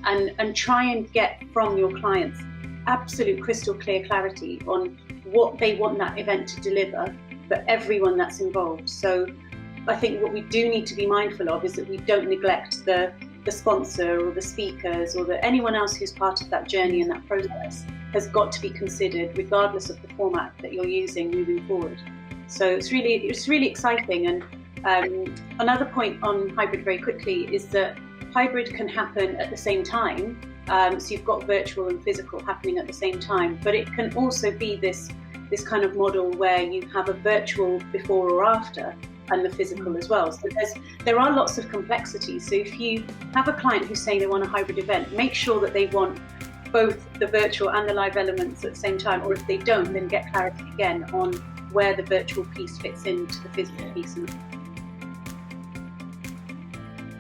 and try and get from your clients absolute crystal clear clarity on what they want that event to deliver for everyone that's involved. So I think what we do need to be mindful of is that we don't neglect the sponsor or the speakers or anyone else who's part of that journey and that process has got to be considered regardless of the format that you're using moving forward. So it's really exciting. And another point on hybrid very quickly is that hybrid can happen at the same time. So you've got virtual and physical happening at the same time, but it can also be this kind of model where you have a virtual before or after and the physical as well. So there are lots of complexities. So if you have a client who's saying they want a hybrid event, make sure that they want both the virtual and the live elements at the same time, or if they don't, then get clarity again on where the virtual piece fits into the physical piece.